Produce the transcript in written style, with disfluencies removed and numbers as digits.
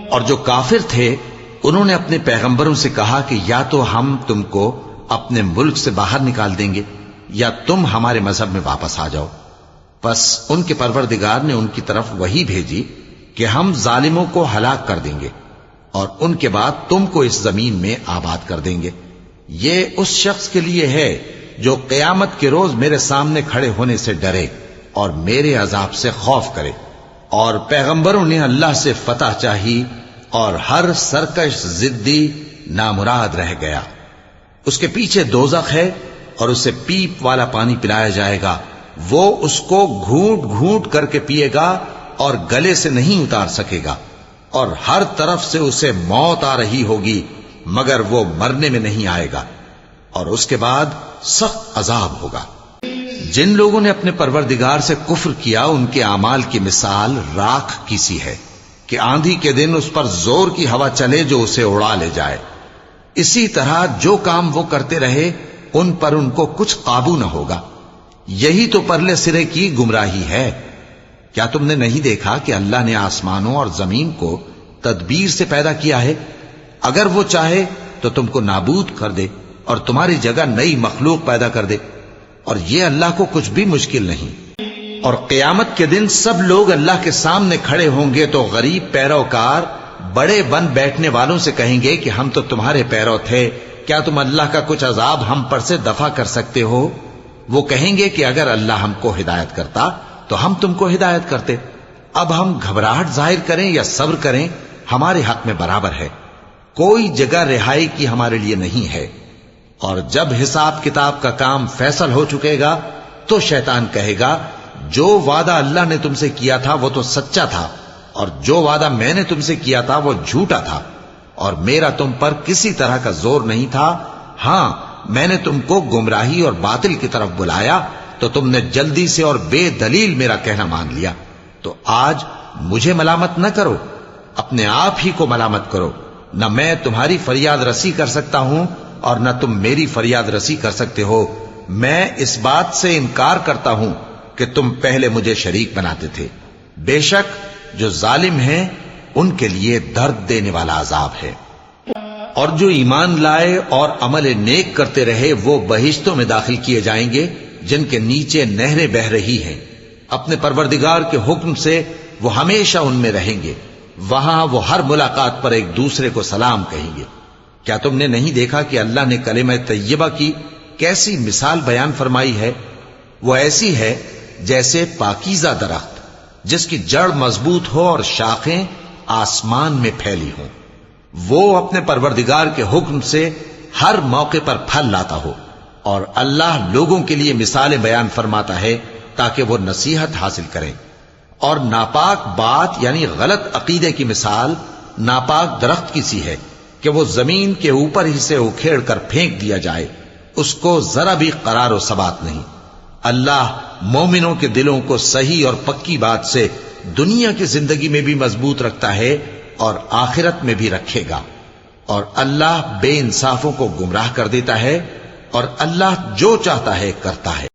اور جو کافر تھے انہوں نے اپنے پیغمبروں سے کہا کہ یا تو ہم تم کو اپنے ملک سے باہر نکال دیں گے یا تم ہمارے مذہب میں واپس آ جاؤ. پس ان کے پروردگار نے ان کی طرف وحی بھیجی کہ ہم ظالموں کو ہلاک کر دیں گے اور ان کے بعد تم کو اس زمین میں آباد کر دیں گے. یہ اس شخص کے لیے ہے جو قیامت کے روز میرے سامنے کھڑے ہونے سے ڈرے اور میرے عذاب سے خوف کرے. اور پیغمبروں نے اللہ سے فتح چاہی اور ہر سرکش ضدی نامراد رہ گیا. اس کے پیچھے دوزخ ہے اور اسے پیپ والا پانی پلایا جائے گا. وہ اس کو گھونٹ گھونٹ کر کے پیے گا اور گلے سے نہیں اتار سکے گا. اور ہر طرف سے اسے موت آ رہی ہوگی مگر وہ مرنے میں نہیں آئے گا. اور اس کے بعد سخت عذاب ہوگا. جن لوگوں نے اپنے پروردگار سے کفر کیا ان کے اعمال کی مثال راکھ کی سی ہے کہ آندھی کے دن اس پر زور کی ہوا چلے جو اسے اڑا لے جائے. اسی طرح جو کام وہ کرتے رہے ان پر ان کو کچھ قابو نہ ہوگا. یہی تو پرلے سرے کی گمراہی ہے. کیا تم نے نہیں دیکھا کہ اللہ نے آسمانوں اور زمین کو تدبیر سے پیدا کیا ہے؟ اگر وہ چاہے تو تم کو نابود کر دے اور تمہاری جگہ نئی مخلوق پیدا کر دے، اور یہ اللہ کو کچھ بھی مشکل نہیں. اور قیامت کے دن سب لوگ اللہ کے سامنے کھڑے ہوں گے تو غریب پیروکار بڑے بن بیٹھنے والوں سے کہیں گے کہ ہم تو تمہارے پیرو تھے، کیا تم اللہ کا کچھ عذاب ہم پر سے دفع کر سکتے ہو؟ وہ کہیں گے کہ اگر اللہ ہم کو ہدایت کرتا تو ہم تم کو ہدایت کرتے. اب ہم گھبراہٹ ظاہر کریں یا صبر کریں ہمارے حق میں برابر ہے. کوئی جگہ رہائی کی ہمارے لیے نہیں ہے. اور جب حساب کتاب کا کام فیصل ہو چکے گا تو شیطان کہے گا جو وعدہ اللہ نے تم سے کیا تھا وہ تو سچا تھا اور جو وعدہ میں نے تم سے کیا تھا وہ جھوٹا تھا، اور میرا تم پر کسی طرح کا زور نہیں تھا. ہاں میں نے تم کو گمراہی اور باطل کی طرف بلایا تو تم نے جلدی سے اور بے دلیل میرا کہنا مان لیا. تو آج مجھے ملامت نہ کرو، اپنے آپ ہی کو ملامت کرو. نہ میں تمہاری فریاد رسی کر سکتا ہوں اور نہ تم میری فریاد رسی کر سکتے ہو. میں اس بات سے انکار کرتا ہوں کہ تم پہلے مجھے شریک بناتے تھے. بے شک جو ظالم ہیں ان کے لیے درد دینے والا عذاب ہے. اور جو ایمان لائے اور عمل نیک کرتے رہے وہ بہشتوں میں داخل کیے جائیں گے جن کے نیچے نہریں بہ رہی ہیں. اپنے پروردگار کے حکم سے وہ ہمیشہ ان میں رہیں گے. وہاں وہ ہر ملاقات پر ایک دوسرے کو سلام کہیں گے. کیا تم نے نہیں دیکھا کہ اللہ نے کلمہ طیبہ کی کیسی مثال بیان فرمائی ہے؟ وہ ایسی ہے جیسے پاکیزہ درخت جس کی جڑ مضبوط ہو اور شاخیں آسمان میں پھیلی ہوں. وہ اپنے پروردگار کے حکم سے ہر موقع پر پھل لاتا ہو. اور اللہ لوگوں کے لیے مثالیں بیان فرماتا ہے تاکہ وہ نصیحت حاصل کریں. اور ناپاک بات یعنی غلط عقیدے کی مثال ناپاک درخت کی سی ہے کہ وہ زمین کے اوپر ہی سے اکھیڑ کر پھینک دیا جائے، اس کو ذرا بھی قرار و ثبات نہیں. اللہ مومنوں کے دلوں کو صحیح اور پکی بات سے دنیا کی زندگی میں بھی مضبوط رکھتا ہے اور آخرت میں بھی رکھے گا. اور اللہ بے انصافوں کو گمراہ کر دیتا ہے اور اللہ جو چاہتا ہے کرتا ہے.